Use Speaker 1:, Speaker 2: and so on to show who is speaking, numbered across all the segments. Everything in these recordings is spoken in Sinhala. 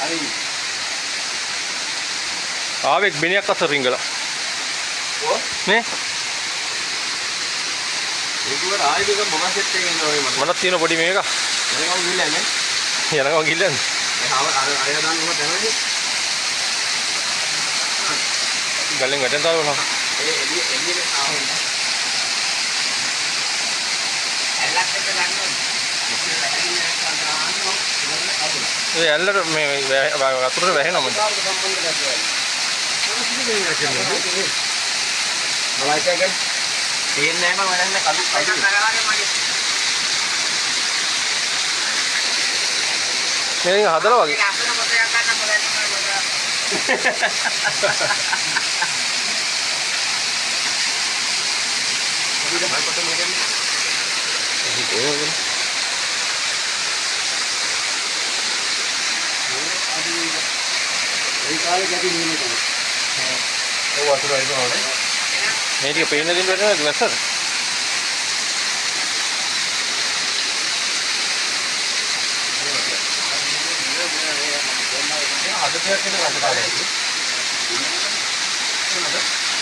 Speaker 1: හරි.
Speaker 2: ආවෙක් බිනියක් අතර රිංගලා.
Speaker 1: ඔව්.
Speaker 2: නේ?
Speaker 1: ඒක ආයෙත් එක මොකක් සෙට් එකකින් ඉන්නවා මට.
Speaker 2: මටත් තියෙන පොඩි මේක.
Speaker 1: එනකම් ගිල්ලන්නේ.
Speaker 2: යනවා ගිල්ලන්නේ.
Speaker 1: අර දාන්න මොකද දැනන්නේ?
Speaker 2: ගල්ලෙන් වැටෙන් තාවනවා.
Speaker 1: ඒ එළියේ ආවම. ඇල්ලක් එක ගන්න.
Speaker 2: ඒ ඇල්ලට මේ වතුරට වැහෙනවා මම.
Speaker 1: බලයිටගෙන තේන්නේ නැහැ මම වැඩන්නේ කලු කඩු.
Speaker 2: මේක හදලා වගේ.
Speaker 1: ඒ කාලේ ගැටි නෙමෙයි තමයි. ඔව් වතුර එනවානේ.
Speaker 2: මේ ටික පේන දෙන්න වෙනවද වැස්සට?
Speaker 1: අද දෙයක් වෙන රටාවක්.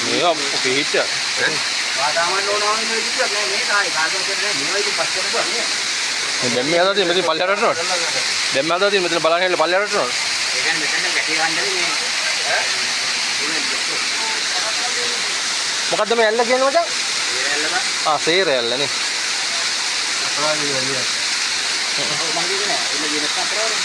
Speaker 2: මේක පිටිච්ච.
Speaker 1: වාදාමන්න ඕනවා නේ කිව්වා නෑ මේ තායි කාටවත් කියන්නේ මේවා ඉතින් පස්සේ කරපුවා නේ.
Speaker 2: දැන් මේ හදලා තියෙන මෙතන පල්ලයට යනවද? දැන් මේ හදලා තියෙන මෙතන බලන්න හැල පල්ලයට යනවද?
Speaker 1: ඒ කියන්නේ මෙතන ගැටි ගන්නනේ මේ
Speaker 2: මොකද්ද මේ ඇල්ල කියන්නේ මචං?
Speaker 1: ඒ ඇල්ල බා.
Speaker 2: ආ සේර ඇල්ල නේ.
Speaker 1: අපරාධය එළිය. ඔව් මම කියන්නේ නෑ. එළ දිනක් අපරාධය.